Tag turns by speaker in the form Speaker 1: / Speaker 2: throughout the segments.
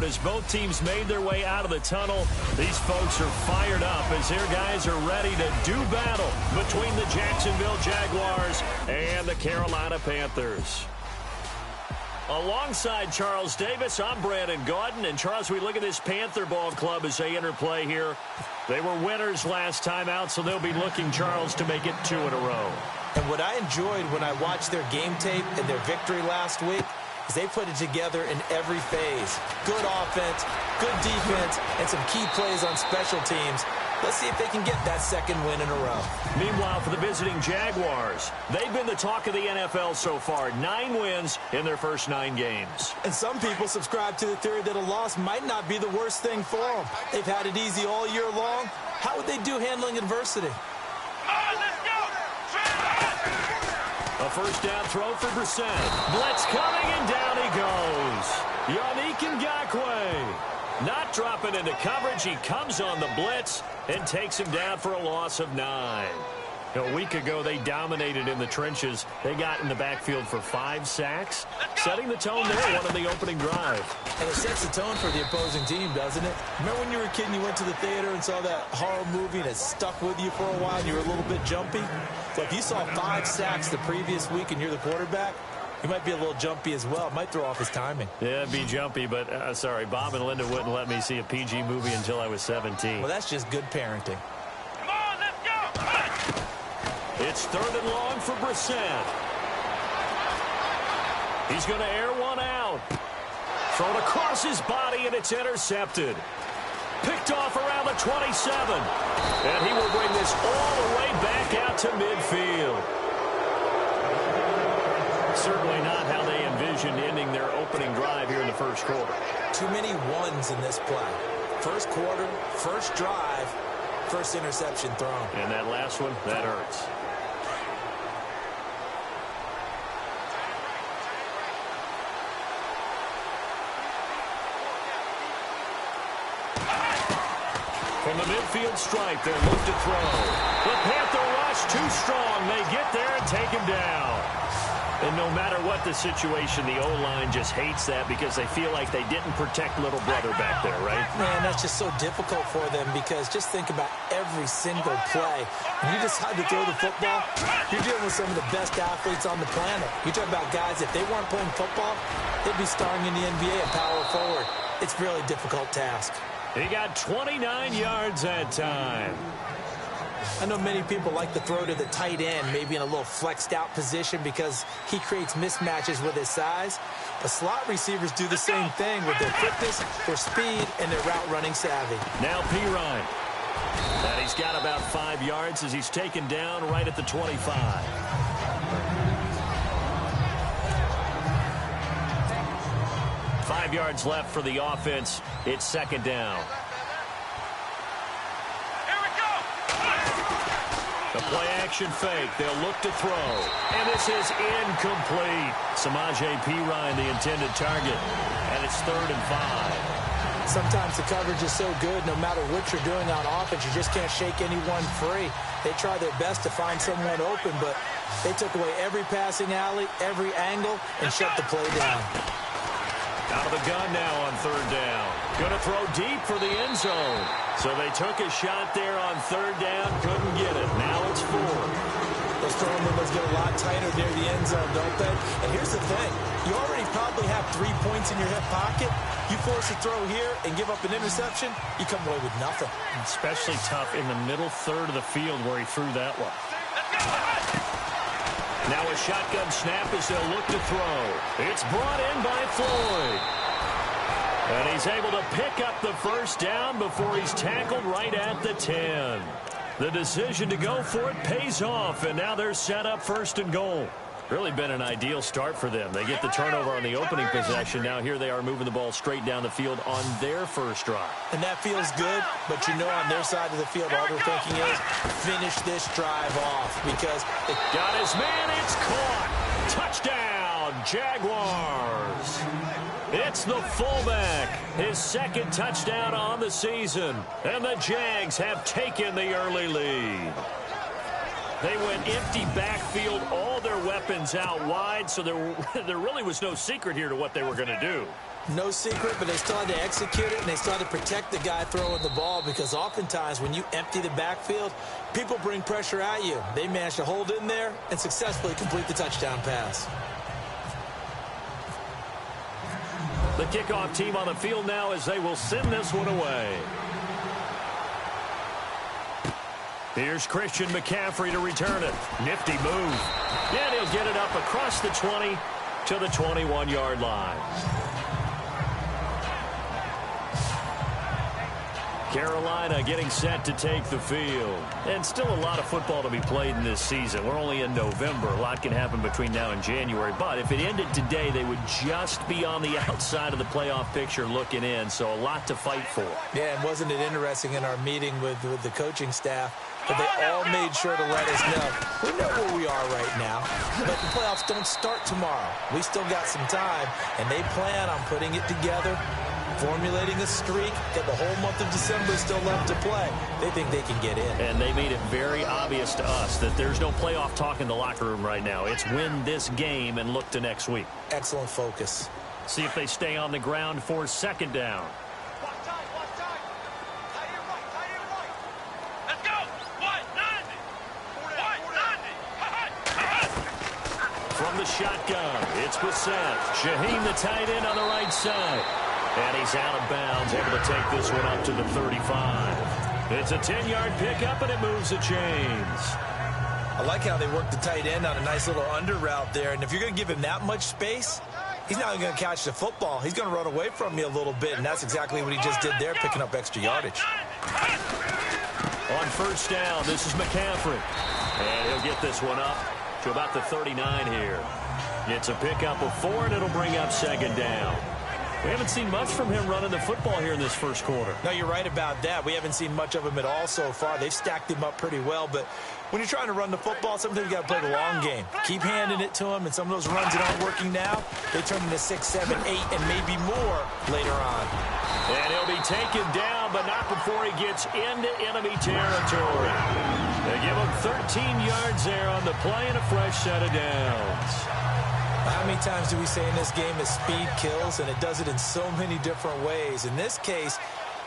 Speaker 1: forward as both teams made their way out of the tunnel. These folks are fired up as their guys are ready to do battle between the Jacksonville Jaguars and the Carolina Panthers. Alongside Charles Davis, I'm Brandon Gaudin. And, Charles, we look at this Panther ball club as they interplay here. They were winners last time out, so they'll be looking, Charles, to make it 2 in a row.
Speaker 2: And what I enjoyed when I watched their game tape and their victory last week is they put it together in every phase. Good offense, good defense, and some key plays on special teams. Let's see if they can get that second win in a row.
Speaker 1: Meanwhile, for the visiting Jaguars, they've been the talk of the NFL so far. 9 wins in their first 9 games.
Speaker 2: And some people subscribe to the theory that a loss might not be the worst thing for them. They've had it easy all year long. How would they do handling adversity?
Speaker 1: A first down throw for Brissett. Blitz coming, and down he goes. Yannick Ngakoue. Not dropping into coverage. He comes on the blitz and takes him down for a loss of 9. A week ago, they dominated in the trenches. They got in the backfield for 5 sacks, setting the tone there, one in the opening drive.
Speaker 2: And it sets the tone for the opposing team, doesn't it? Remember when you were a kid and you went to the theater and saw that horror movie and it stuck with you for a while and you were a little bit jumpy? So if you saw 5 sacks the previous week and you're the quarterback, he might be a little jumpy as well. It might throw off his timing.
Speaker 1: Yeah, it'd be jumpy, but, sorry, Bob and Linda wouldn't let me see a PG movie until I was 17.
Speaker 2: Well, that's just good parenting.
Speaker 3: Come on, let's go!
Speaker 1: It's 3rd and long for Brissett. He's going to air one out. Thrown across his body, and it's intercepted. Picked off around the 27. And he will bring this all the way back out to midfield. Certainly not how they envisioned ending their opening drive here in the first quarter.
Speaker 2: Too many ones in this play. First quarter, first drive, first interception thrown.
Speaker 1: And that last one, that hurts. From the midfield stripe, they'll look to throw. The Panther rush too strong. They get there and take him down. And no matter what the situation, the O-line just hates that because they feel like they didn't protect little brother back there, right?
Speaker 2: Man, that's just so difficult for them because just think about every single play. When you decide to throw the football, you're dealing with some of the best athletes on the planet. You talk about guys, if they weren't playing football, they'd be starring in the NBA at power forward. It's a really difficult task.
Speaker 1: He got 29 yards that time.
Speaker 2: I know many people like to throw to the tight end, maybe in a little flexed out position because he creates mismatches with his size. The slot receivers do the same thing with their quickness, their speed, and their route running savvy.
Speaker 1: Now Pirine. And he's got about 5 yards as he's taken down right at the 25. Five yards left for the offense. It's 2nd down. The play-action fake. They'll look to throw. And this is incomplete. Samaje Perine, the intended target. And it's 3rd and 5.
Speaker 2: Sometimes the coverage is so good, no matter what you're doing on offense, you just can't shake anyone free. They try their best to find someone open, but they took away every passing alley, every angle, and shut the play down.
Speaker 1: Out of the gun now on 3rd down. Going to throw deep for the end zone. So they took a shot there on 3rd down, couldn't get it. Now it's 4.
Speaker 2: Those throwing windows get a lot tighter near the end zone, don't they? And here's the thing. You already probably have 3 points in your hip pocket. You force a throw here and give up an interception, you come away with nothing.
Speaker 1: Especially tough in the middle third of the field where he threw that one. Now a shotgun snap as they'll look to throw. It's brought in by Floyd. And he's able to pick up the first down before he's tackled right at the 10. The decision to go for it pays off, and now they're set up 1st and goal. Really been an ideal start for them. They get the turnover on the opening possession. Now here they are moving the ball straight down the field on their first drive. And that feels good, but you know on their side of the field all they're thinking is finish this drive off because they got his man. It's caught. Touchdown, Jaguars. It's the fullback, his 2nd touchdown on the season, and the Jags have taken the early lead. They went empty backfield, all their weapons out wide, so there really was no secret here to what they were going to do.
Speaker 2: No secret, but they still had to execute it, and they still had to protect the guy throwing the ball, because oftentimes when you empty the backfield, people bring pressure at you. They managed to hold in there and successfully complete the touchdown pass.
Speaker 1: The kickoff team on the field now as they will send this one away. Here's Christian McCaffrey to return it. Nifty move. And he'll get it up across the 20 to the 21-yard line. Carolina getting set to take the field. And still a lot of football to be played in this season. We're only in November. A lot can happen between now and January. But if it ended today, they would just be on the outside of the playoff picture looking in. So a lot to fight for.
Speaker 2: Yeah, and wasn't it interesting in our meeting with the coaching staff that they all made sure to let us know. We know where we are right now, but the playoffs don't start tomorrow. We still got some time, and they plan on putting it together, formulating a streak, get the whole month of December still left to play. They think they can get in.
Speaker 1: And they made it very obvious to us that there's no playoff talk in the locker room right now. It's win this game and look to next week.
Speaker 2: Excellent focus.
Speaker 1: See if they stay on the ground for second down.
Speaker 3: Let's go. 190.
Speaker 1: From the shotgun, it's Bissett. Shaheem, the tight end, on the right side. And he's out of bounds, able to take this one up to the 35. It's a 10-yard pickup, and it moves the chains.
Speaker 2: I like how they work the tight end on a nice little under route there. And if you're going to give him that much space, he's not going to catch the football. He's going to run away from me a little bit, and that's exactly what he just did there, picking up extra yardage.
Speaker 1: On first down, this is McCaffrey. And he'll get this one up to about the 39 here. It's a pickup of 4, and it'll bring up second down. We haven't seen much from him running the football here in this first quarter.
Speaker 2: No, you're right about that. We haven't seen much of him at all so far. They've stacked him up pretty well, but when you're trying to run the football, sometimes you got to play the long game. Keep handing it to him, and some of those runs that aren't working now, they turn into 6, 7, 8, and maybe more later on.
Speaker 1: And he'll be taken down, but not before he gets into enemy territory. They give him 13 yards there on the play and a fresh set of downs.
Speaker 2: How many times do we say in this game that speed kills, and it does it in so many different ways? In this case,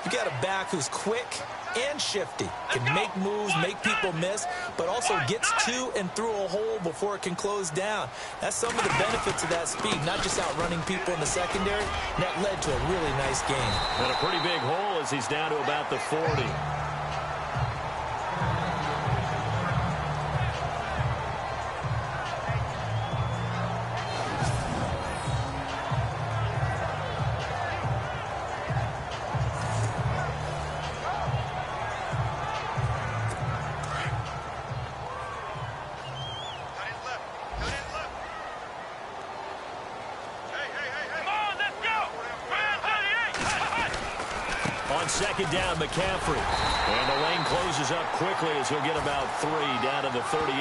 Speaker 2: you got a back who's quick and shifty, can make moves, make people miss, but also gets to and through a hole before it can close down. That's some of the benefits of that speed, not just outrunning people in the secondary. And that led to a really nice game.
Speaker 1: And a pretty big hole as he's down to about the 40. Second down, McCaffrey. And the lane closes up quickly as he'll get about 3 down to the 38.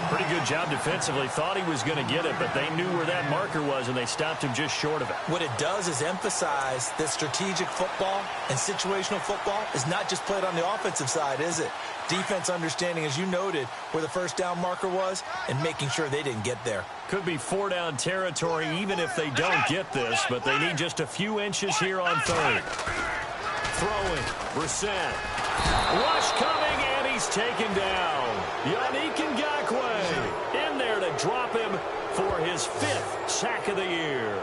Speaker 1: Pretty good job defensively. Thought he was going to get it, but they knew where that marker was, and they stopped him just short of it.
Speaker 2: What it does is emphasize that strategic football and situational football is not just played on the offensive side, is it? Defense understanding, as you noted, where the first down marker was and making sure they didn't get there.
Speaker 1: Could be 4-down territory even if they don't get this, but they need just a few inches here on third. Throwing, Brissett. Rush coming, and he's taken down. Yannick Ngakoue in there to drop him for his 5th sack of the year.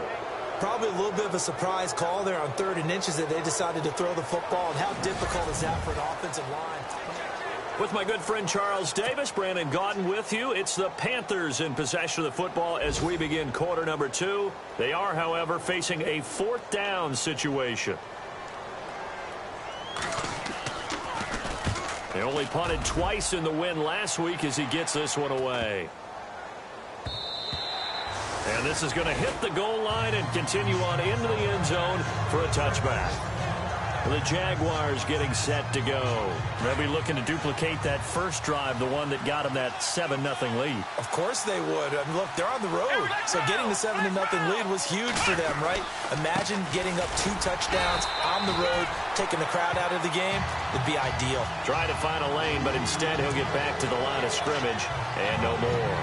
Speaker 2: Probably a little bit of a surprise call there on 3rd and inches that they decided to throw the football. And how difficult is that for an offensive line?
Speaker 1: With my good friend Charles Davis, Brandon Gaudin with you. It's the Panthers in possession of the football as we begin quarter number 2. They are, however, facing a 4th down situation. They only punted twice in the win last week as he gets this one away. And this is going to hit the goal line and continue on into the end zone for a touchback. The Jaguars getting set to go. They'll be looking to duplicate that first drive, the one that got them that 7-0 lead.
Speaker 2: Of course they would. I mean, look, they're on the road. So getting the 7-0 lead was huge for them, right? Imagine getting up 2 touchdowns on the road, taking the crowd out of the game. Would be ideal.
Speaker 1: Trying to find a lane, but instead he'll get back to the line of scrimmage and no more.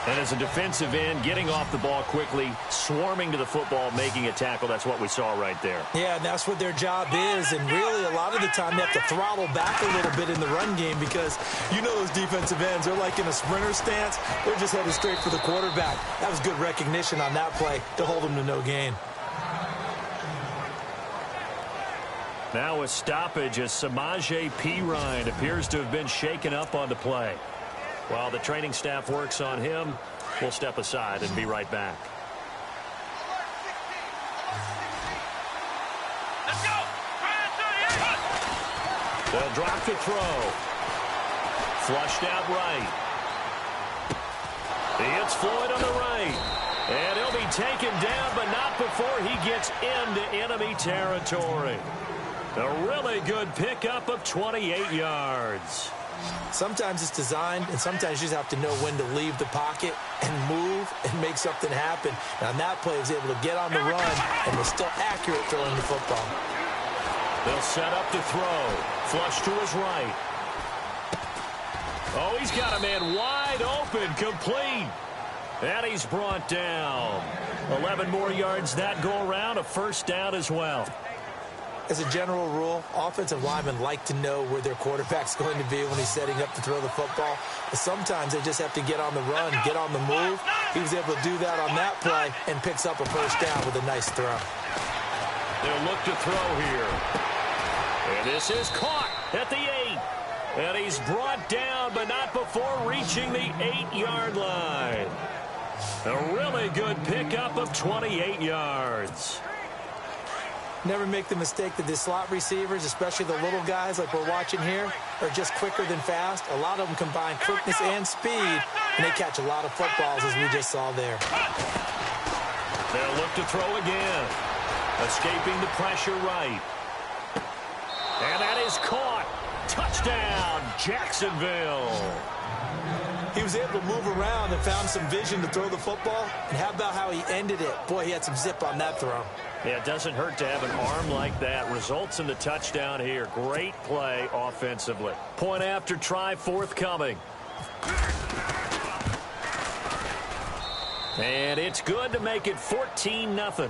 Speaker 1: And as a defensive end, getting off the ball quickly, swarming to the football, making a tackle, that's what we saw right there.
Speaker 2: Yeah, and that's what their job is. And really, a lot of the time, they have to throttle back a little bit in the run game because you know those defensive ends, they're like in a sprinter stance. They're just headed straight for the quarterback. That was good recognition on that play to hold them to no gain.
Speaker 1: Now a stoppage as Samaje Perine appears to have been shaken up on the play. While the training staff works on him, we'll step aside and be right back.
Speaker 3: Let's go.
Speaker 1: They'll drop the throw. Flushed out right. It's Floyd on the right. And he'll be taken down, but not before he gets into enemy territory. A really good pickup of 28 yards.
Speaker 2: Sometimes it's designed, and sometimes you just have to know when to leave the pocket and move and make something happen. Now, on that play, he was able to get on the run and was still accurate throwing the football.
Speaker 1: They'll set up the throw. Flush to his right. Oh, he's got a man wide open, complete. And he's brought down. 11 more yards that go around, a first down as well.
Speaker 2: As a general rule, offensive linemen like to know where their quarterback's going to be when he's setting up to throw the football. But sometimes they just have to get on the run, get on the move. He was able to do that on that play and picks up a first down with a nice throw.
Speaker 1: They'll look to throw here. And this is caught at the 8. And he's brought down, but not before reaching the 8-yard line. A really good pickup of 28 yards.
Speaker 2: Never make the mistake that the slot receivers, especially the little guys like we're watching here, are just quicker than fast. A lot of them combine quickness and speed, and they catch a lot of footballs, as we just saw there.
Speaker 1: They'll look to throw again. Escaping the pressure right. And that is caught. Touchdown, Jacksonville.
Speaker 2: He was able to move around and found some vision to throw the football. And how about how he ended it? Boy, he had some zip on that throw.
Speaker 1: Yeah, it doesn't hurt to have an arm like that. Results in the touchdown here. Great play offensively. Point after try forthcoming. And it's good to make it 14-0.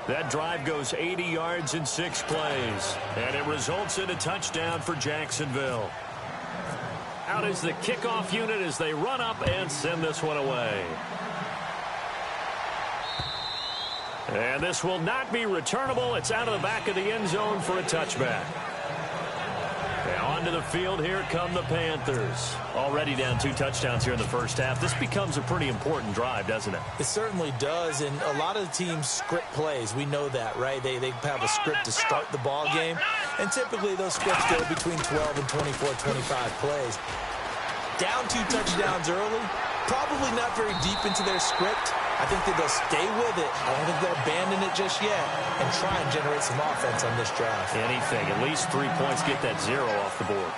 Speaker 1: That drive goes 80 yards in 6 plays. And it results in a touchdown for Jacksonville. Out is the kickoff unit as they run up and send this one away. And this will not be returnable. It's out of the back of the end zone for a touchback. And onto the field, here come the Panthers. Already down 2 touchdowns here in the first half. This becomes a pretty important drive, doesn't it?
Speaker 2: It certainly does, and a lot of the teams script plays. We know that, right? They have a script to start the ball game, and typically those scripts go between 12 and 24, 25 plays. Down 2 touchdowns early, probably not very deep into their script. I think that they'll stay with it. I don't think they'll abandon it just yet and try and generate some offense on this drive.
Speaker 1: Anything. At least 3 points, get that 0 off the board.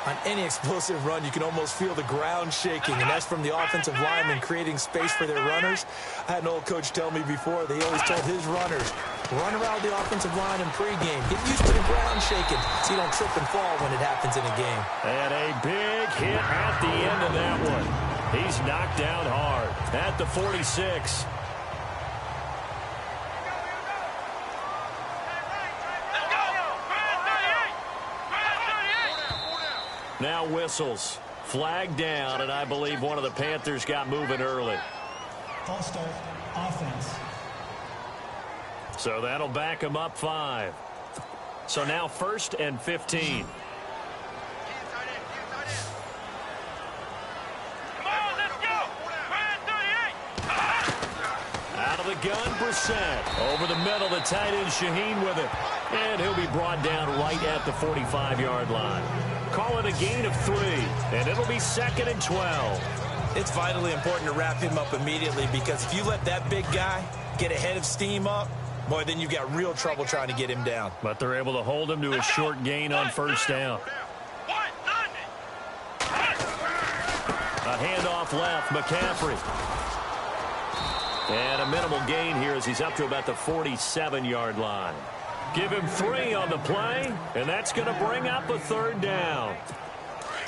Speaker 2: On any explosive run, you can almost feel the ground shaking, and that's from the offensive linemen creating space for their runners. I had an old coach tell me before, they always told his runners, run around the offensive line in pregame. Get used to the ground shaking so you don't trip and fall when it happens in a game.
Speaker 1: And a big hit at the end of that one. He's knocked down hard at the 46. Now whistles. Flag down, and I believe one of the Panthers got moving early.
Speaker 4: False start, offense.
Speaker 1: So that'll back him up 5. So now 1st and 15. Out of the gun, Brissett. Over the middle, the tight end, Shaheen with it. And he'll be brought down right at the 45-yard line. Call it a gain of 3, and it'll be 2nd and 12.
Speaker 2: It's vitally important to wrap him up immediately because if you let that big guy get ahead of steam up, boy, then you've got real trouble trying to get him down.
Speaker 1: But they're able to hold him to a short gain on 1st down. A handoff left, McCaffrey. And a minimal gain here as he's up to about the 47-yard line. Give him 3 on the play, and that's going to bring up a 3rd down.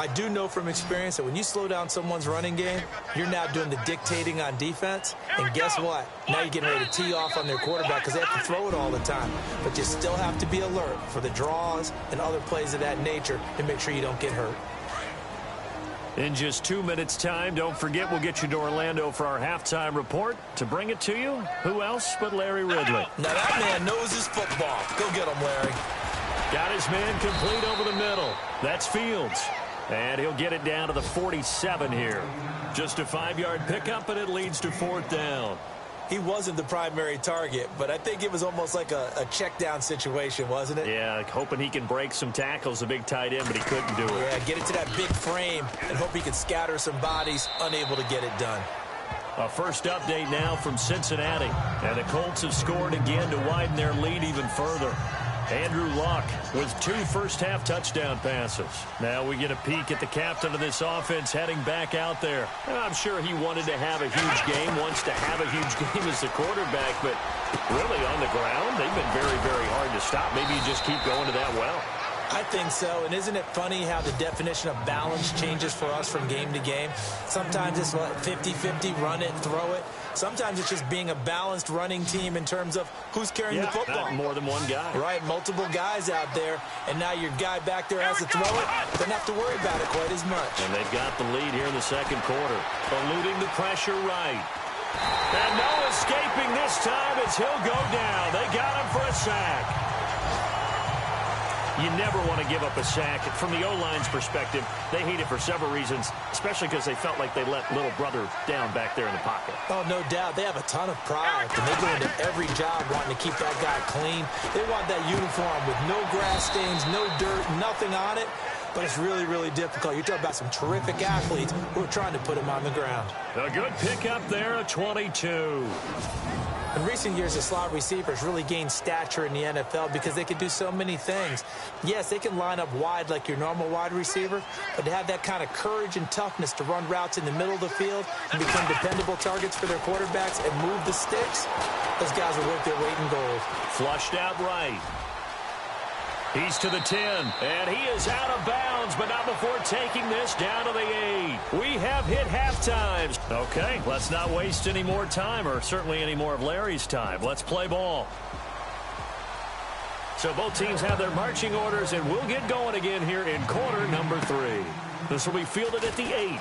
Speaker 2: I do know from experience that when you slow down someone's running game, you're now doing the dictating on defense. And guess what? Now you're getting ready to tee off on their quarterback because they have to throw it all the time. But you still have to be alert for the draws and other plays of that nature to make sure you don't get hurt.
Speaker 1: In just 2 minutes' time, don't forget we'll get you to Orlando for our halftime report. To bring it to you, who else but Larry Ridley?
Speaker 2: Now that man knows his football. Go get him, Larry.
Speaker 1: Got his man complete over the middle. That's Fields. And he'll get it down to the 47 here. Just a 5-yard pickup, and it leads to 4th down.
Speaker 2: He wasn't the primary target, but I think it was almost like a check down situation, wasn't it?
Speaker 1: Yeah, hoping he can break some tackles, a big tight end, but he couldn't do it.
Speaker 2: Yeah, get it to that big frame and hope he can scatter some bodies, unable to get it done.
Speaker 1: A first update now from Cincinnati. And the Colts have scored again to widen their lead even further. Andrew Luck with 2 first-half touchdown passes. Now we get a peek at the captain of this offense heading back out there. And I'm sure he wanted to have a huge game, wants to have a huge game as the quarterback, but really on the ground, they've been very, very hard to stop. Maybe you just keep going to that well.
Speaker 2: I think so, and isn't it funny how the definition of balance changes for us from game to game? Sometimes it's 50-50, run it, throw it. Sometimes it's just being a balanced running team in terms of who's carrying the football.
Speaker 1: Not more than one guy.
Speaker 2: Right, multiple guys out there, and now your guy back there has to throw it. Doesn't have to worry about it quite as much.
Speaker 1: And they've got the lead here in the second quarter. Eluding the pressure right. And no escaping this time as he'll go down. They got him for a sack. You never want to give up a sack. From the O-line's perspective, they hate it for several reasons, especially because they felt like they let little brother down back there in the pocket.
Speaker 2: Oh, no doubt. They have a ton of pride, and they go into every job wanting to keep that guy clean. They want that uniform with no grass stains, no dirt, nothing on it. But it's really, really difficult. You're talking about some terrific athletes who are trying to put him on the ground.
Speaker 1: A good pickup there, a 22.
Speaker 2: In recent years, the slot receivers really gained stature in the NFL because they can do so many things. Yes, they can line up wide like your normal wide receiver, but to have that kind of courage and toughness to run routes in the middle of the field and become dependable targets for their quarterbacks and move the sticks, those guys are worth their weight in gold.
Speaker 1: Flushed out right. He's to the 10, and he is out of bounds, but not before taking this down to the 8. We have hit halftime. Okay, let's not waste any more time, or certainly any more of Larry's time. Let's play ball. So both teams have their marching orders, and we'll get going again here in quarter number 3. This will be fielded at the 8.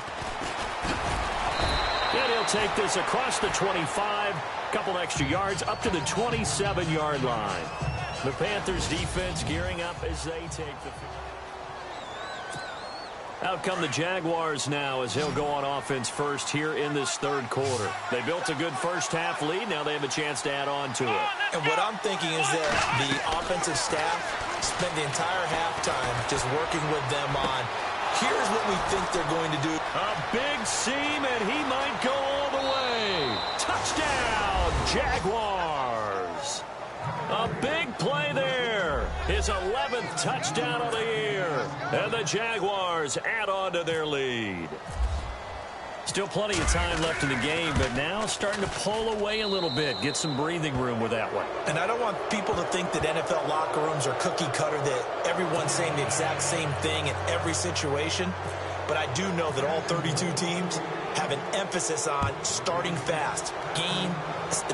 Speaker 1: And he'll take this across the 25, a couple extra yards, up to the 27-yard line. The Panthers defense gearing up as they take the field. Out come the Jaguars now as he'll go on offense first here in this third quarter. They built a good first-half lead. Now they have a chance to add on to it.
Speaker 2: And what I'm thinking is that the offensive staff spent the entire halftime just working with them on, here's what we think they're going to do.
Speaker 1: A big seam, and he might go all the way. Touchdown, Jaguars. A big play there. His 11th touchdown of the year. And the Jaguars add on to their lead. Still plenty of time left in the game, but now starting to pull away a little bit. Get some breathing room with that one.
Speaker 2: And I don't want people to think that NFL locker rooms are cookie cutter, that everyone's saying the exact same thing in every situation. But I do know that all 32 teams have an emphasis on starting fast. Game,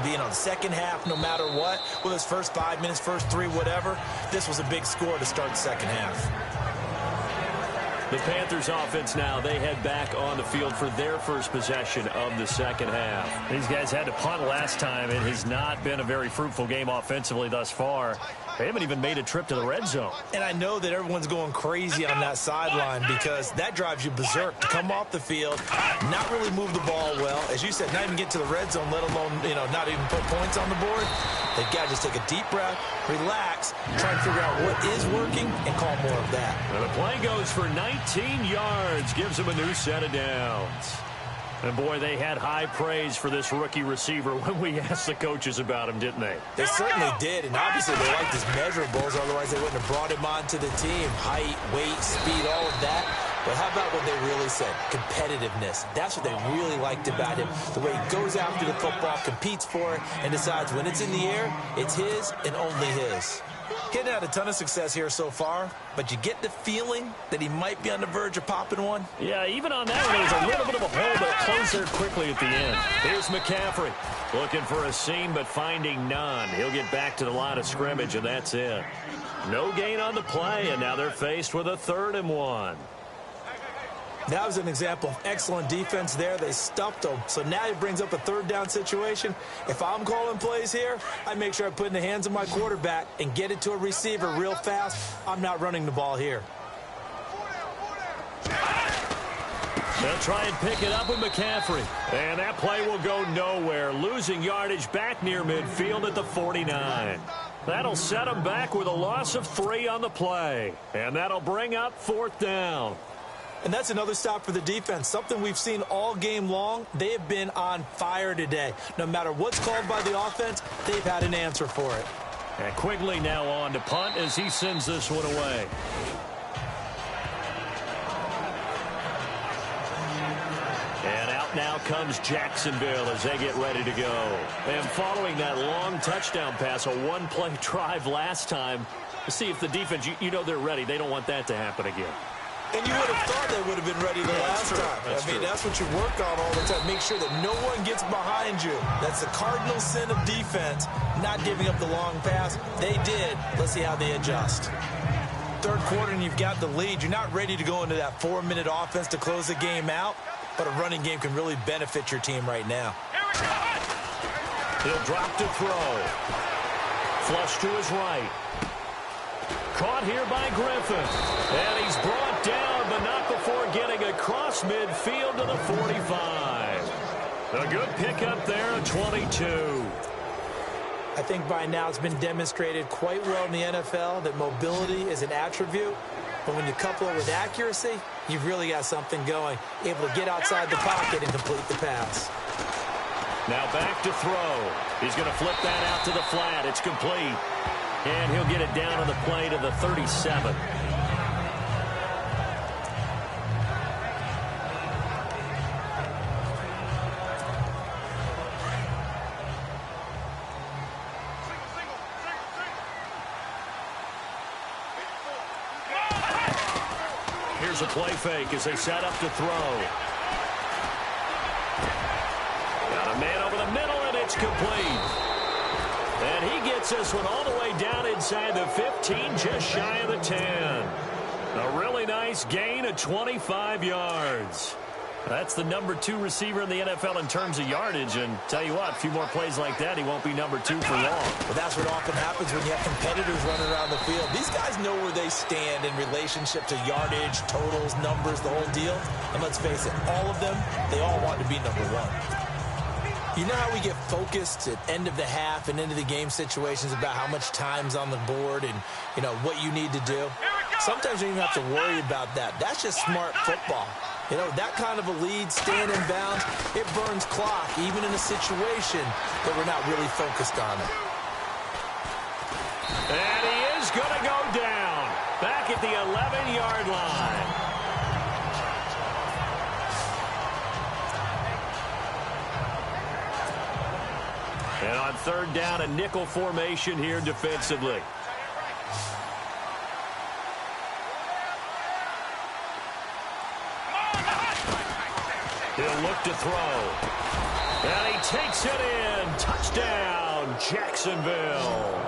Speaker 2: being on the second half, no matter what. Whether it's first 5 minutes, first 3, whatever. This was a big score to start the second half.
Speaker 1: The Panthers offense now, they head back on the field for their first possession of the second half. These guys had to punt last time. It has not been a very fruitful game offensively thus far. They haven't even made a trip to the red zone.
Speaker 2: And I know that everyone's going crazy on that sideline because that drives you berserk to come off the field, not really move the ball well. As you said, not even get to the red zone, let alone, not even put points on the board. They've got to just take a deep breath, relax, try and figure out what is working, and call more of that.
Speaker 1: And the play goes for 19 yards, gives them a new set of downs. And, boy, they had high praise for this rookie receiver when we asked the coaches about him, didn't they?
Speaker 2: They certainly did, and obviously they liked his measurables, otherwise they wouldn't have brought him onto the team. Height, weight, speed, all of that. But how about what they really said? Competitiveness. That's what they really liked about him. The way he goes after the football, competes for it, and decides when it's in the air, it's his and only his. He hadn't had a ton of success here so far, but you get the feeling that he might be on the verge of popping one.
Speaker 1: Yeah, even on that one, there's a little bit of a hole, but it closed there quickly at the end. Here's McCaffrey. Looking for a seam, but finding none. He'll get back to the line of scrimmage, and that's it. No gain on the play, and now they're faced with a 3rd and 1.
Speaker 2: That was an example of excellent defense there. They stuffed him. So now he brings up a 3rd down situation. If I'm calling plays here, I make sure I put it in the hands of my quarterback and get it to a receiver real fast. I'm not running the ball here.
Speaker 1: They'll try and pick it up with McCaffrey. And that play will go nowhere. Losing yardage back near midfield at the 49. That'll set them back with a loss of 3 on the play. And that'll bring up 4th down.
Speaker 2: And that's another stop for the defense, something we've seen all game long. They have been on fire today. No matter what's called by the offense, they've had an answer for it.
Speaker 1: And Quigley now on to punt as he sends this one away. And out now comes Jacksonville as they get ready to go. And following that long touchdown pass, a 1-play drive last time, to see if the defense, you know they're ready. They don't want that to happen again.
Speaker 2: And you would have thought they would have been ready the last time. That's what you work on all the time. Make sure that no one gets behind you. That's the cardinal sin of defense, not giving up the long pass. They did. Let's see how they adjust. 3rd quarter and you've got the lead. You're not ready to go into that 4-minute offense to close the game out, but a running game can really benefit your team right now.
Speaker 1: He'll drop to throw. Flush to his right. Caught here by Griffin. And he's brought down, but not before getting across midfield to the 45. A good pickup there at 22.
Speaker 2: I think by now it's been demonstrated quite well in the NFL that mobility is an attribute. But when you couple it with accuracy, you've really got something going. Able to get outside the pocket and complete the pass.
Speaker 1: Now back to throw. He's going to flip that out to the flat. It's complete. And he'll get it down on the play to the 37. Here's a play fake as they set up to throw. Got a man over the middle, and it's complete. And he gets this one all the way down inside the 15, just shy of the 10. A really nice gain of 25 yards. That's the number 2 receiver in the NFL in terms of yardage. And tell you what, a few more plays like that, he won't be number 2 for long.
Speaker 2: But that's what often happens when you have competitors running around the field. These guys know where they stand in relationship to yardage, totals, numbers, the whole deal. And let's face it, all of them, they all want to be number 1. You know how we get focused at end of the half and into the game situations about how much time's on the board and, you know, what you need to do? Sometimes you don't even have to worry about that. That's just smart football. You know, that kind of a lead, stand in bounds, it burns clock, even in a situation that we're not really focused on it.
Speaker 1: And he is going to go down back at the 11-yard line. And on 3rd down, a nickel formation here defensively. He'll look to throw. And he takes it in. Touchdown, Jacksonville.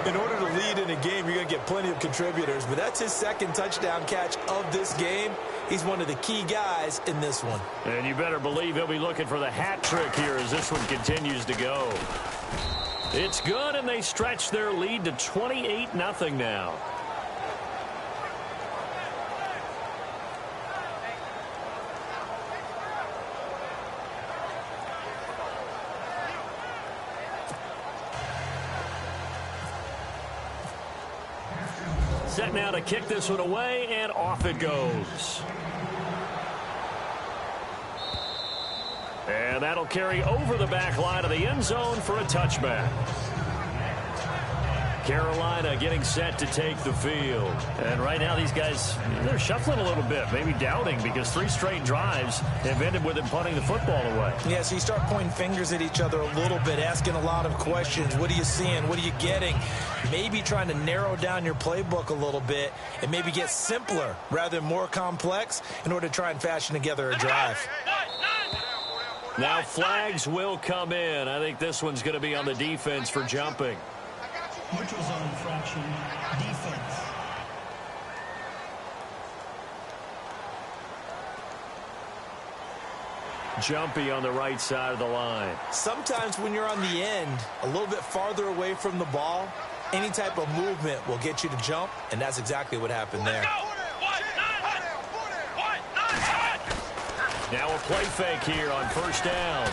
Speaker 2: In order to lead in a game, you're going to get plenty of contributors, but that's his 2nd touchdown catch of this game. He's one of the key guys in this one.
Speaker 1: And you better believe he'll be looking for the hat trick here as this one continues to go. It's good, and they stretch their lead to 28-0 now. Set now to kick this one away, and off it goes. And that'll carry over the back line of the end zone for a touchback. Carolina getting set to take the field.
Speaker 5: And right now these guys, they're shuffling a little bit, maybe doubting, because 3 straight drives have ended with them punting the football away.
Speaker 2: Yeah, so you start pointing fingers at each other a little bit, asking a lot of questions. What are you seeing? What are you getting? Maybe trying to narrow down your playbook a little bit and maybe get simpler rather than more complex in order to try and fashion together a drive.
Speaker 1: Now flags will come in. I think this one's going to be on the defense for jumping.
Speaker 4: Neutral zone infraction, defense.
Speaker 1: Jumpy on the right side of the line.
Speaker 2: Sometimes when you're on the end, a little bit farther away from the ball, any type of movement will get you to jump, and that's exactly what happened there.
Speaker 1: Now a play fake here on first down.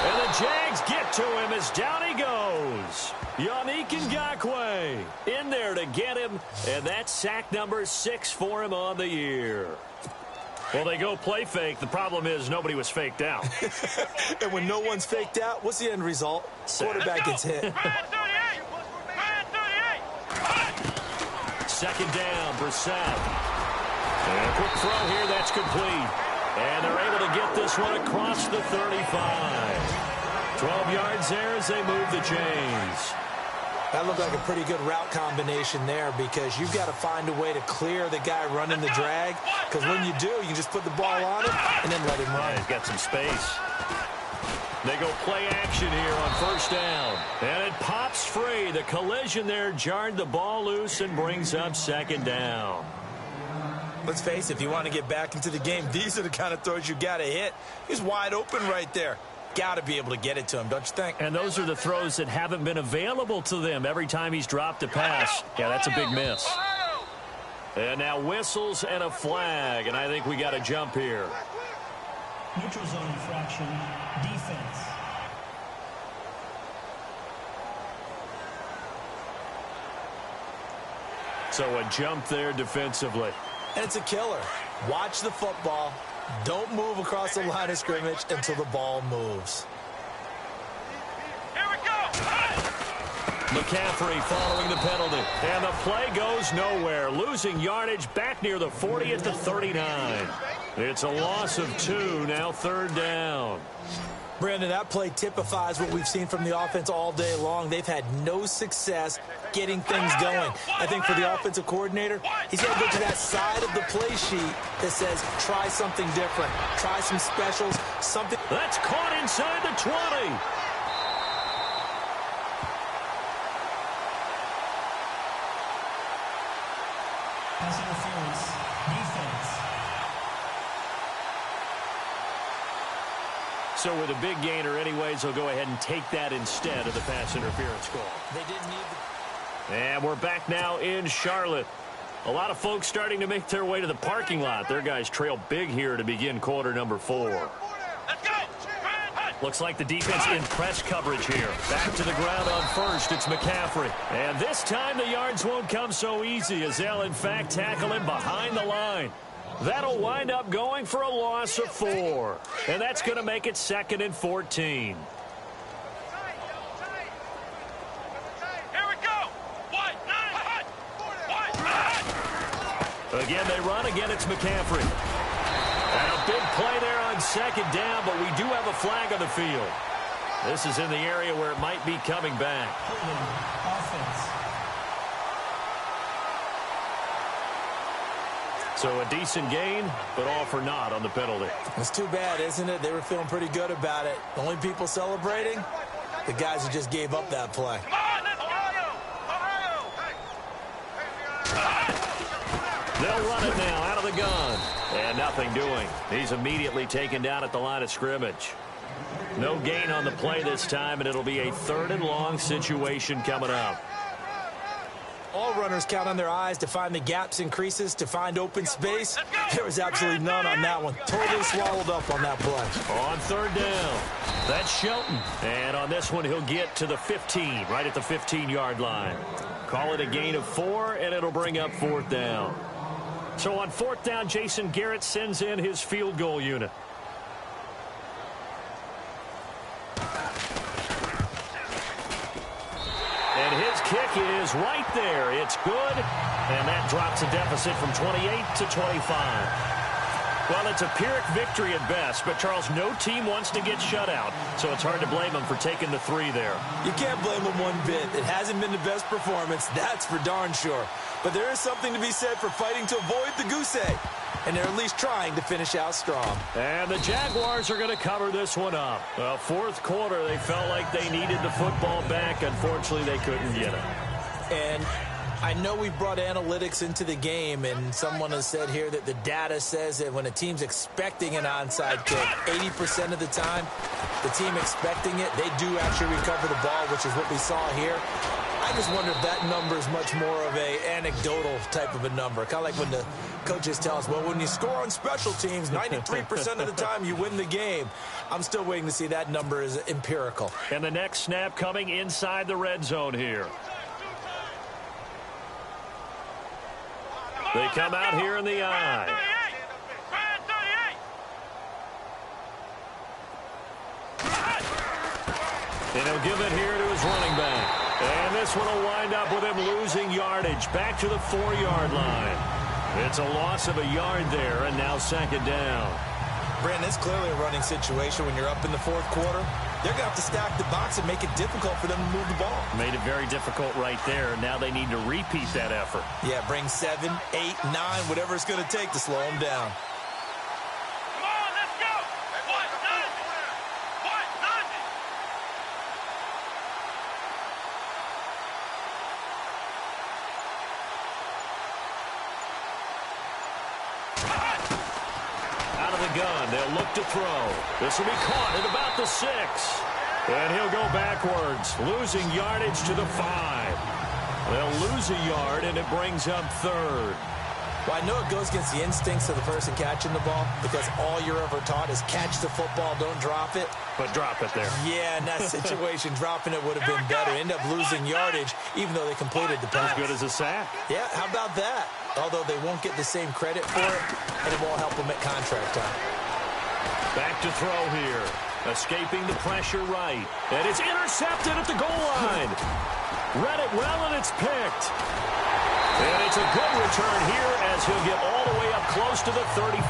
Speaker 1: And the Jags get to him as down he goes. Yannick Ngakoue in there to get him, and that's sack number 6 for him on the year.
Speaker 5: Well, they go play fake. The problem is nobody was faked out.
Speaker 2: And when no one's faked out, what's the end result? Quarterback gets hit.
Speaker 1: Second down, Brissett. And a quick throw here, that's complete. And they're able to get this one across the 35. 12 yards there as they move the chains.
Speaker 2: That looked like a pretty good route combination there, because you've got to find a way to clear the guy running the drag, because when you do, you just put the ball on him and then let him run.
Speaker 5: Yeah, he's got some space.
Speaker 1: They go play action here on first down. And it pops free. The collision there jarred the ball loose and brings up second down.
Speaker 2: Let's face it, if you want to get back into the game, these are the kind of throws you got to hit. He's wide open right there. Got to be able to get it to him, don't you think?
Speaker 5: And those are the throws that haven't been available to them every time he's dropped a pass. Yeah, that's a big miss.
Speaker 1: And now whistles and a flag, and I think we got to jump here.
Speaker 4: Neutral zone infraction, defense.
Speaker 1: So a jump there defensively.
Speaker 2: And it's a killer. Watch the football. Don't move across the line of scrimmage until the ball moves.
Speaker 3: Here we go.
Speaker 1: McCaffrey following the penalty. And the play goes nowhere. Losing yardage back near the 40 at the 39. It's a loss of 2, now third down.
Speaker 2: Brandon, that play typifies what we've seen from the offense all day long. They've had no success getting things going. I think for the offensive coordinator, he's got to go to that side of the play sheet that says, try something different. Try some specials, something.
Speaker 1: That's caught inside the 20.
Speaker 4: Pass interference, defense.
Speaker 1: So with a big gainer anyways, they'll go ahead and take that instead of the pass interference call.
Speaker 2: They didn't need the...
Speaker 1: And we're back now in Charlotte. A lot of folks starting to make their way to the parking lot. Their guys trail big here to begin quarter number 4.
Speaker 3: Let's go.
Speaker 1: Looks like the defense in press coverage here. Back to the ground on first. It's McCaffrey. And this time the yards won't come so easy as they'll in fact tackle him behind the line. That'll wind up going for a loss of 4. And that's going to make it 2nd and 14.
Speaker 3: Here we go. White, 9.
Speaker 1: Again, they run. Again, it's McCaffrey. And a big play there on second down, but we do have a flag on the field. This is in the area where it might be coming back.
Speaker 4: Offense.
Speaker 1: So a decent gain, but all for naught on the penalty.
Speaker 2: It's too bad, isn't it? They were feeling pretty good about it. The only people celebrating, the guys who just gave up that play.
Speaker 3: Come on, let's go.
Speaker 1: They'll run it now out of the gun. And nothing doing. He's immediately taken down at the line of scrimmage. No gain on the play this time, and it'll be a 3rd and long situation coming up.
Speaker 2: All runners count on their eyes to find the gaps and creases, to find open space. There was absolutely none on that one. Totally swallowed up on that play.
Speaker 1: On 3rd down, that's Shelton. And on this one, he'll get to the 15, right at the 15-yard line. Call it a gain of 4, and it'll bring up 4th down. So on 4th down, Jason Garrett sends in his field goal unit. kick is right there. It's good, and that drops a deficit from 28 to 25. Well, it's a Pyrrhic victory at best, but, Charles, no team wants to get shut out, so it's hard to blame them for taking the 3 there.
Speaker 2: You can't blame them one bit. It hasn't been the best performance, that's for darn sure. But there is something to be said for fighting to avoid the goose egg, and they're at least trying to finish out strong.
Speaker 1: And the Jaguars are going to cover this one up. Well, fourth quarter, they felt like they needed the football back. Unfortunately, they couldn't get it.
Speaker 2: And I know we brought analytics into the game, and someone has said here that the data says that when a team's expecting an onside kick, 80% of the time, the team expecting it, they do actually recover the ball, which is what we saw here. I just wonder if that number is much more of a anecdotal type of a number. Kind of like when the coaches tell us, well, when you score on special teams, 93% of the time you win the game. I'm still waiting to see that number is empirical.
Speaker 1: And the next snap coming inside the red zone here. They come out here in the eye. And he'll give it here to his running back. And this one will wind up with him losing yardage back to the 4-yard line. It's a loss of a yard there, and now second down.
Speaker 2: Brandon, it's clearly a running situation when you're up in the fourth quarter. They're going to have to stack the box and make it difficult for them to move the ball.
Speaker 1: Made it very difficult right there. Now they need to repeat that effort.
Speaker 2: Yeah, bring 7, 8, 9, whatever it's going to take to slow them down.
Speaker 3: Come on, let's go. What does it? What does it?
Speaker 1: Out of the gun, they'll look to throw. This will be caught at about the 6. And he'll go backwards, losing yardage to the 5. They'll lose a yard, and it brings up third.
Speaker 2: Well, I know it goes against the instincts of the person catching the ball because all you're ever taught is catch the football, don't drop it.
Speaker 1: But drop it there.
Speaker 2: Yeah, in that situation, dropping it would have been better. End up losing yardage, even though they completed the pass.
Speaker 1: As good as a sack.
Speaker 2: Yeah, how about that? Although they won't get the same credit for it, and it won't help them at contract time.
Speaker 1: Back to throw here. Escaping the pressure right. And it's intercepted at the goal line. Read it well, and it's picked. And it's a good return here as he'll get all the way up close to the 35.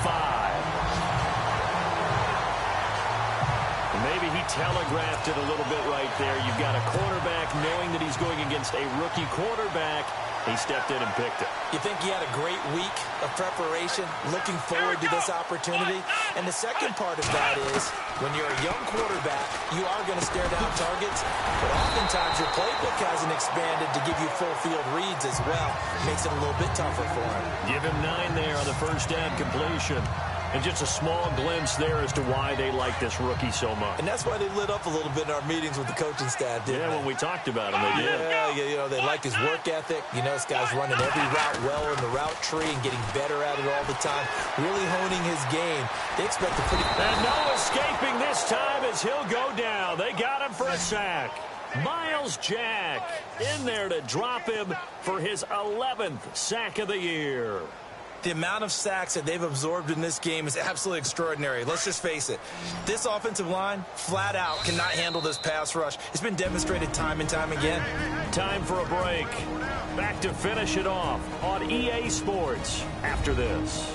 Speaker 1: Maybe he telegraphed it a little bit right there. You've got a quarterback knowing that he's going against a rookie quarterback. He stepped in and picked it.
Speaker 2: You think he had a great week of preparation, looking forward to this opportunity? And the second part of that is, when you're a young quarterback, you are going to stare down targets, but oftentimes your playbook hasn't expanded to give you full field reads as well. Makes it a little bit tougher for him.
Speaker 1: Give him 9 there on the first down completion. And just a small glimpse there as to why they like this rookie so much.
Speaker 2: And that's why they lit up a little bit in our meetings with the coaching staff, didn't they?
Speaker 1: When we talked about him, they did.
Speaker 2: Yeah, you know, they like his work ethic. You know, this guy's running every route well in the route tree and getting better at it all the time, really honing his game. They expect a pretty...
Speaker 1: And no escaping this time as he'll go down. They got him for a sack. Miles Jack in there to drop him for his 11th sack of the year.
Speaker 2: The amount of sacks that they've absorbed in this game is absolutely extraordinary. Let's just face it. This offensive line, flat out, cannot handle this pass rush. It's been demonstrated time and time again.
Speaker 1: Time for a break. Back to finish it off on EA Sports after this.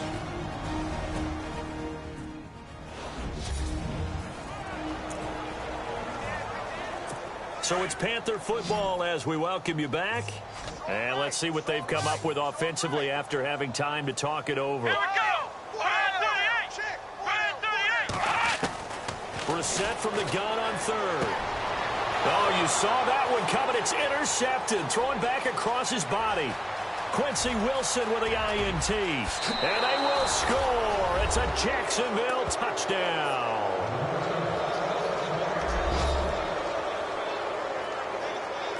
Speaker 1: So it's Panther football as we welcome you back. And let's see what they've come up with offensively after having time to talk it over.
Speaker 3: Here we go. 538.
Speaker 1: Brissett from the gun on third. Oh, you saw that one coming. It's intercepted. Thrown back across his body. Quincy Wilson with the INT. And they will score. It's a Jacksonville touchdown.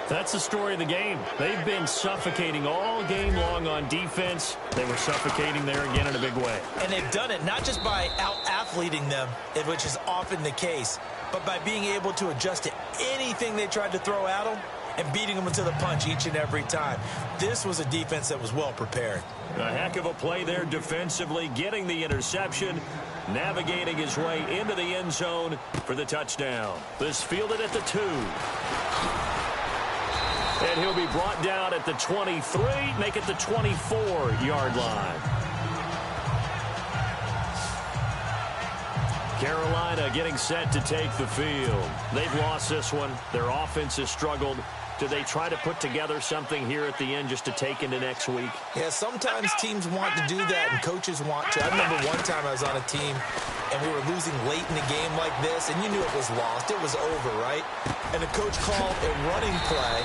Speaker 1: That's the story of the game. They've been suffocating all game long on defense. They were suffocating there again in a big way.
Speaker 2: And they've done it not just by out-athleting them, which is often the case, but by being able to adjust to anything they tried to throw at them and beating them into the punch each and every time. This was a defense that was well prepared.
Speaker 1: A heck of a play there defensively, getting the interception, navigating his way into the end zone for the touchdown. This fielded at the 2. And he'll be brought down at the 23, make it the 24-yard line. Carolina getting set to take the field. They've lost this one. Their offense has struggled. Do they try to put together something here at the end just to take into next week?
Speaker 2: Yeah, sometimes teams want to do that and coaches want to. I remember one time I was on a team and we were losing late in the game like this, and you knew it was lost. It was over, right? And the coach called a running play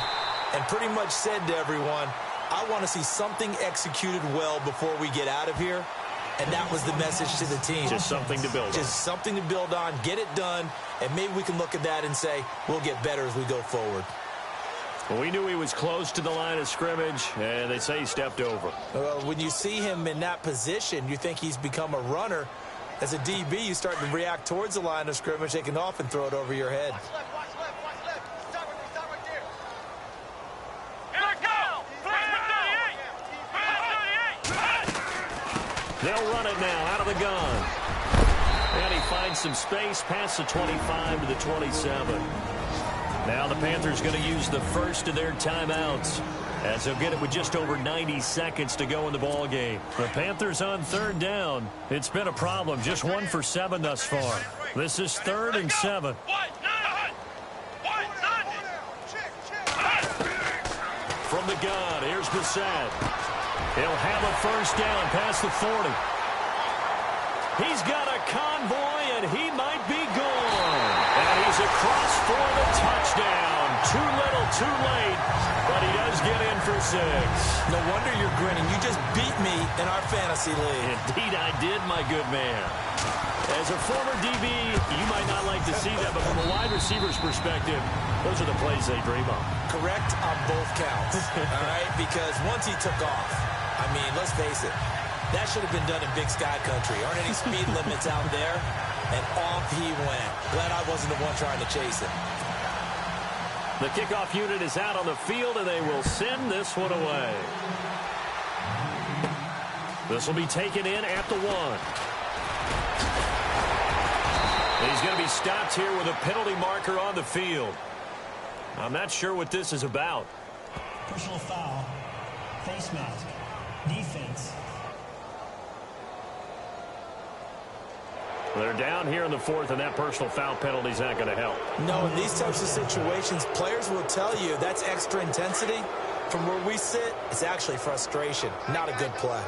Speaker 2: and pretty much said to everyone, I want to see something executed well before we get out of here. And that was the message to the team.
Speaker 1: Just something to build on.
Speaker 2: Just something to build on, get it done, and maybe we can look at that and say, we'll get better as we go forward.
Speaker 1: Well, we knew he was close to the line of scrimmage, and they say he stepped over.
Speaker 2: When you see him in that position, you think he's become a runner. As a DB, you start to react towards the line of scrimmage. They can often throw it over your head.
Speaker 3: Watch left. Start right there. Here I go.
Speaker 1: They'll run it now out of the gun. And he finds some space past the 25 to the 27. Now the Panthers going to use the first of their timeouts as they'll get it with just over 90 seconds to go in the ball game. The Panthers on third down. It's been a problem. Just 1 for 7 thus far. This is 3rd and 7. From the gun, here's Bissett. He'll have a first down past the 40. He's got a convoy, and he might be gone. And he's across for the touchdown. Too little, too late, but he does get in for 6.
Speaker 2: No wonder you're grinning. You just beat me in our fantasy league.
Speaker 1: Indeed, I did, my good man. As a former DB, you might not like to see that, but from a wide receiver's perspective, those are the plays they dream of.
Speaker 2: Correct on both counts, all right? Because once he took off, I mean, let's face it, that should have been done in Big Sky Country. Aren't any speed limits out there? And off he went. Glad I wasn't the one trying to chase him.
Speaker 1: The kickoff unit is out on the field, and they will send this one away. This will be taken in at the 1. He's going to be stopped here with a penalty marker on the field. I'm not sure what this is about.
Speaker 4: Personal foul. Face mask. Defense.
Speaker 1: They're down here in the 4th, and that personal foul penalty is not going to help.
Speaker 2: No, in these types of situations, players will tell you that's extra intensity. From where we sit, it's actually frustration. Not a good play.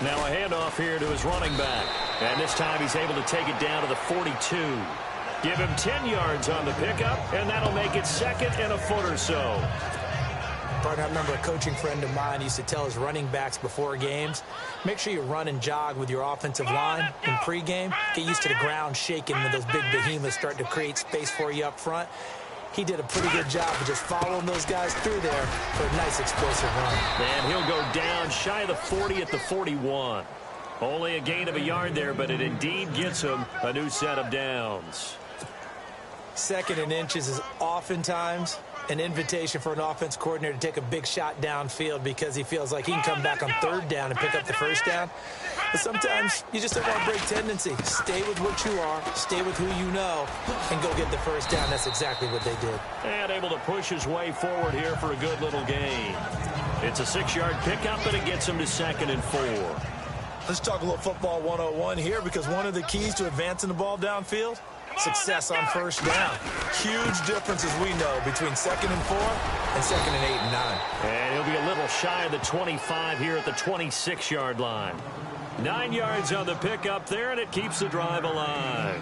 Speaker 1: Now a handoff here to his running back. And this time he's able to take it down to the 42. Give him 10 yards on the pickup, and that'll make it 2nd and a foot or so.
Speaker 2: Partner, I remember a coaching friend of mine used to tell his running backs before games, make sure you run and jog with your offensive line in pregame. Get used to the ground shaking when those big behemoths start to create space for you up front. He did a pretty good job of just following those guys through there for a nice explosive run.
Speaker 1: And he'll go down shy of the 40 at the 41. Only a gain of a yard there, but it indeed gets him a new set of downs.
Speaker 2: 2nd and inches is oftentimes an invitation for an offense coordinator to take a big shot downfield because he feels like he can come back on 3rd down and pick up the first down. But sometimes you just don't want to break tendency. Stay with what you are, stay with who you know, and go get the first down. That's exactly what they did.
Speaker 1: And able to push his way forward here for a good little gain. It's a 6-yard pickup, and it gets him to 2nd and 4.
Speaker 2: Let's talk a little football 101 here, because one of the keys to advancing the ball downfield, success on first down. Huge difference, as we know, between 2nd and 4 and 2nd and 8 and 9.
Speaker 1: And he'll be a little shy of the 25 here at the 26-yard line. 9 yards on the pickup there, and it keeps the drive alive.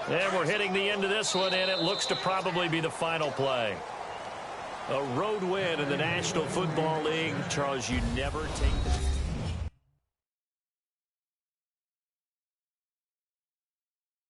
Speaker 1: And we're hitting the end of this one, and it looks to probably be the final play. A road win in the National Football League. Charles, you never take the...